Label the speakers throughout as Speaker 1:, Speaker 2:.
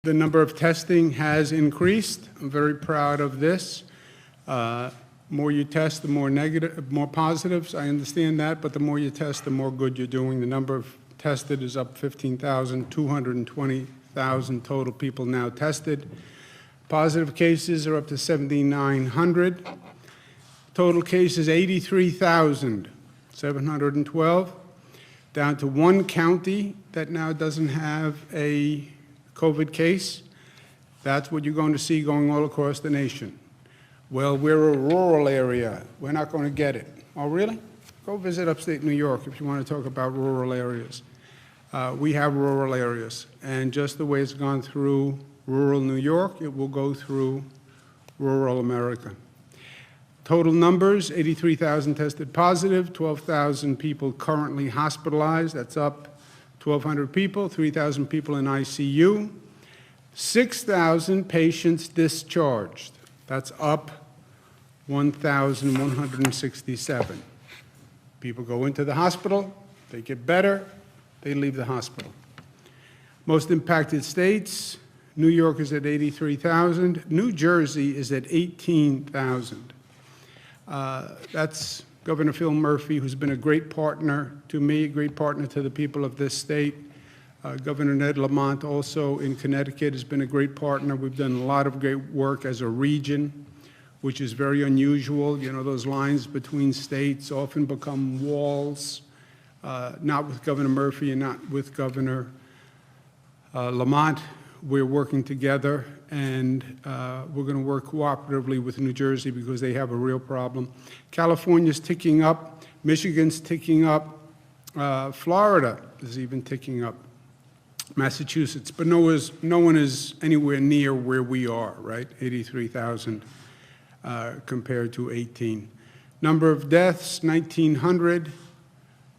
Speaker 1: The number of testing has increased. I'm very proud of this. More you test, the more positives. I understand that, but the more you test, the more good you're doing. The number of tested is up 15,000, 220,000 total people now tested. Positive cases are up to 7,900. Total cases, 83,712. Down to one county that now doesn't have a COVID case. That's what you're going to see going all across the nation. Well, we're a rural area. We're not going to get it. Oh, really? Go visit upstate New York if you want to talk about rural areas. We have rural areas. And just the way it's gone through rural New York, it will go through rural America. Total numbers, 83,000 tested positive, 12,000 people currently hospitalized. That's up 1,200 people, 3,000 people in ICU, 6,000 patients discharged. That's up 1,167. People go into the hospital, they get better, they leave the hospital. Most impacted states, New York is at 83,000, New Jersey is at 18,000. That's Governor Phil Murphy, who's been a great partner to me, a great partner to the people of this state. Governor Ned Lamont, also in Connecticut, has been a great partner. We've done a lot of great work as a region, which is very unusual. You know, those lines between states often become walls, not with Governor Murphy and not with Governor Lamont. We're working together, and we're going to work cooperatively with New Jersey because they have a real problem. California's ticking up. Michigan's ticking up. Florida is even ticking up. Massachusetts, but no one is anywhere near where we are, right? 83,000 compared to 18. Number of deaths, 1,900,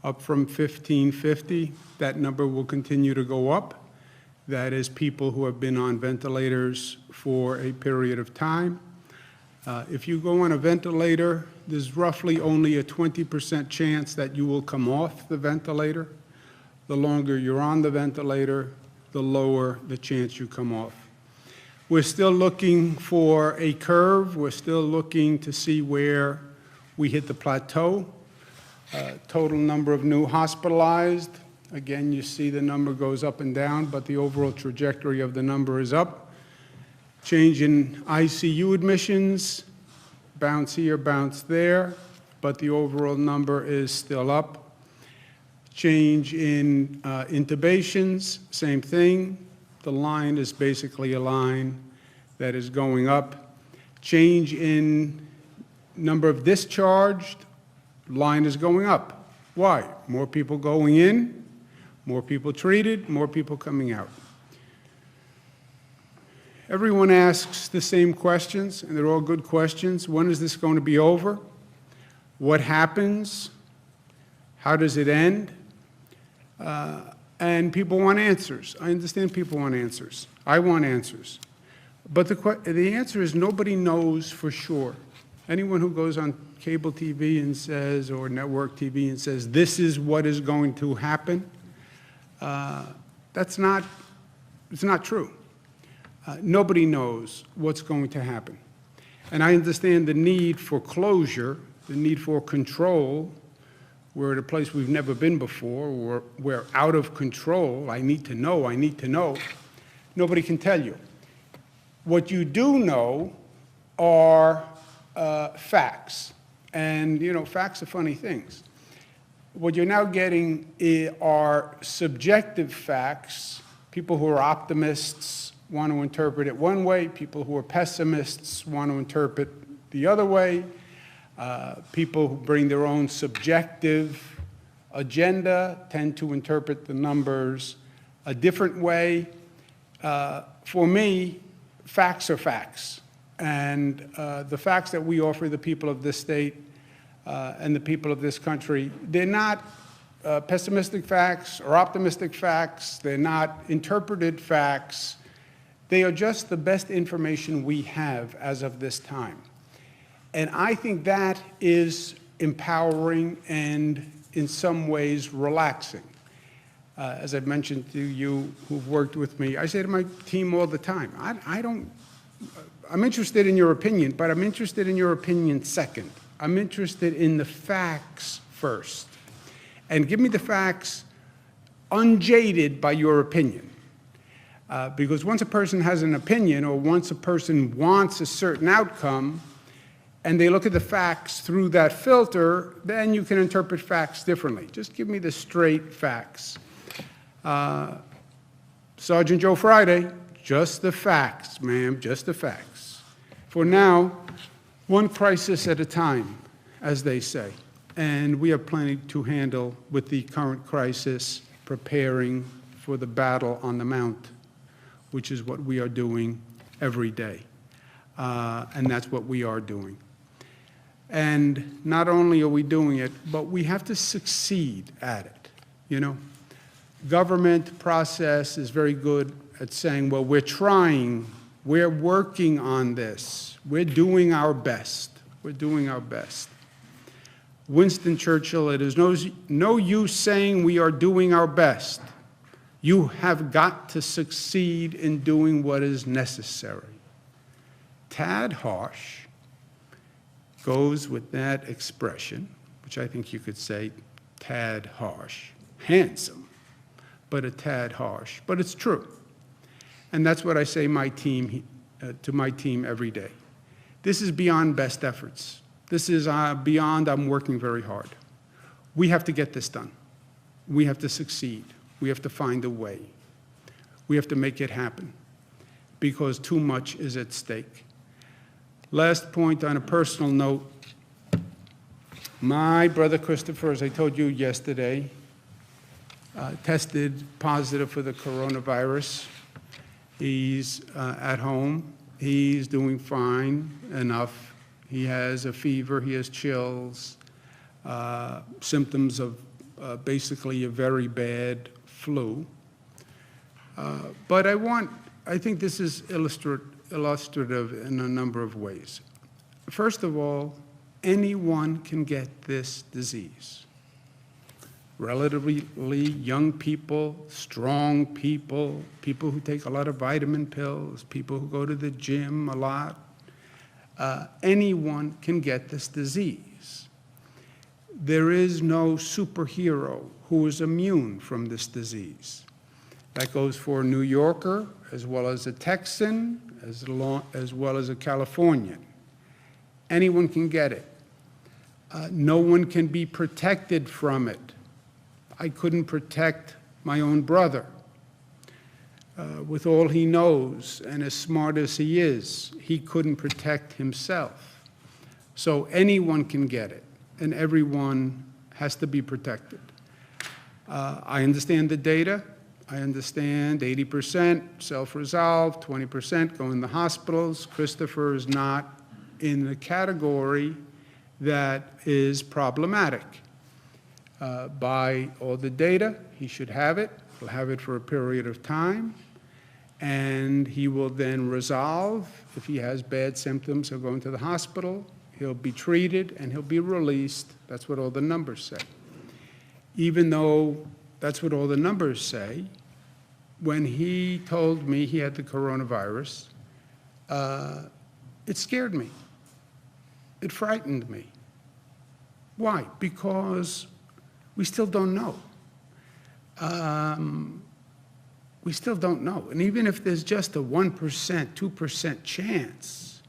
Speaker 1: up from 1,550. That number will continue to go up. That is people who have been on ventilators for a period of time. If you go on a ventilator, there's roughly only a 20% chance that you will come off the ventilator. The longer you're on the ventilator, the lower the chance you come off. We're still looking for a curve. We're still looking to see where we hit the plateau. Total number of new hospitalized. Again, you see the number goes up and down, but the overall trajectory of the number is up. Change in ICU admissions, bounce here, bounce there, but the overall number is still up. Change in intubations, same thing. The line is basically a line that is going up. Change in number of discharged, line is going up. Why? More people going in, more people treated, more people coming out. Everyone asks the same questions, and they're all good questions. When is this going to be over? What happens? How does it end? And people want answers. I understand people want answers. I want answers. But the answer is nobody knows for sure. Anyone who goes on cable TV and says, or network TV and says, this is what is going to happen, it's not true. Nobody knows what's going to happen. And I understand the need for closure, the need for control. We're at a place we've never been before. We're out of control. I need to know, I need to know. Nobody can tell you. What you do know are facts. And, you know, facts are funny things. What you're now getting are subjective facts. People who are optimists want to interpret it one way. People who are pessimists want to interpret the other way. People who bring their own subjective agenda tend to interpret the numbers a different way. For me, facts are facts. And the facts that we offer the people of this state and the people of this country, they're not pessimistic facts or optimistic facts. They're not interpreted facts. They are just the best information we have as of this time. And I think that is empowering and in some ways relaxing. As I've mentioned to you who've worked with me, I say to my team all the time, I'm interested in your opinion, but I'm interested in your opinion second. I'm interested in the facts first. And give me the facts unjaded by your opinion. Because once a person has an opinion, or once a person wants a certain outcome, and they look at the facts through that filter, then you can interpret facts differently. Just give me the straight facts. Sergeant Joe Friday, just the facts, ma'am, just the facts. For now, one crisis at a time, as they say. And we have plenty to handle with the current crisis, preparing for the battle on the Mount, which is what we are doing every day. And that's what we are doing. And not only are we doing it, but we have to succeed at it, you know? Government process is very good at saying, well, we're trying, we're working on this, we're doing our best, we're doing our best. Winston Churchill, it is no use saying we are doing our best. You have got to succeed in doing what is necessary. Tad harsh goes with that expression, which I think you could say tad harsh, handsome, but a tad harsh, but it's true. And that's what I say to my team every day. This is beyond best efforts. This is beyond I'm working very hard. We have to get this done. We have to succeed. We have to find a way. We have to make it happen because too much is at stake. Last point on a personal note, my brother Christopher, as I told you yesterday, tested positive for the coronavirus. He's at home. He's doing fine enough. He has a fever. He has chills, symptoms of basically a very bad flu. But I think this is illustrative in a number of ways. First of all, anyone can get this disease. Relatively young people, strong people, people who take a lot of vitamin pills, people who go to the gym a lot. Anyone can get this disease. There is no superhero who is immune from this disease. That goes for a New Yorker, as well as a Texan, as well as a Californian. Anyone can get it. No one can be protected from it. I couldn't protect my own brother. With all he knows and as smart as he is, he couldn't protect himself. So anyone can get it, and everyone has to be protected. I understand the data. I understand 80% self-resolve, 20% go in the hospitals. Christopher is not in the category that is problematic. By all the data, he should have it. He'll have it for a period of time, and he will then resolve. If he has bad symptoms, he'll go into the hospital, he'll be treated, and he'll be released. That's what all the numbers say. Even though that's what all the numbers say, when he told me he had the coronavirus, it scared me. It frightened me. Why? Because we still don't know. We still don't know. And even if there's just a 1%, 2% chance,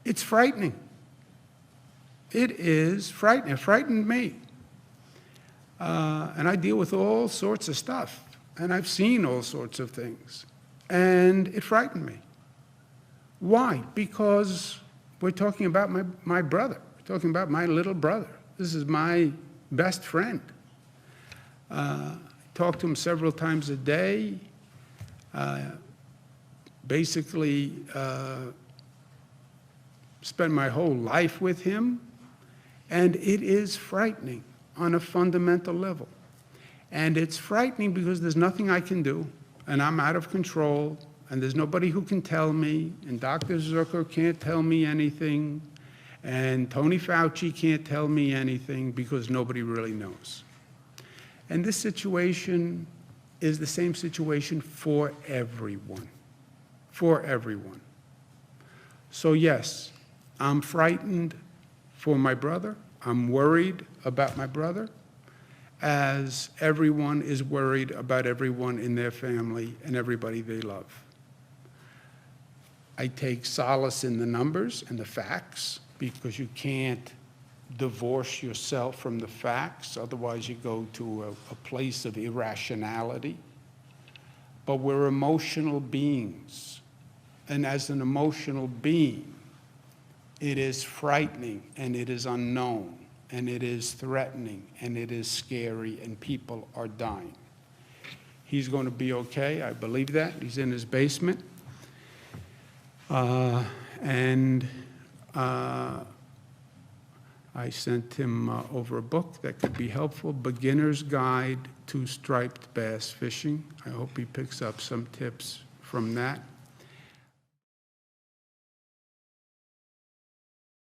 Speaker 1: it's frightening. It is frightening. It frightened me. And I deal with all sorts of stuff. And I've seen all sorts of things. And it frightened me. Why? Because we're talking about my brother. We're talking about my little brother. This is my best friend. Talk to him several times a day. Basically, spend my whole life with him. And it is frightening on a fundamental level. And it's frightening because there's nothing I can do, and I'm out of control, and there's nobody who can tell me, and Dr. Zucker can't tell me anything, and Tony Fauci can't tell me anything because nobody really knows. And this situation is the same situation for everyone, for everyone. So yes, I'm frightened for my brother. I'm worried about my brother, as everyone is worried about everyone in their family and everybody they love. I take solace in the numbers and the facts, because you can't divorce yourself from the facts. Otherwise, you go to a place of irrationality. But we're emotional beings. And as an emotional being, it is frightening, and it is unknown, and it is threatening, and it is scary, and people are dying. He's going to be okay. I believe that. He's in his basement. I sent him over a book that could be helpful, Beginner's Guide to Striped Bass Fishing. I hope he picks up some tips from that.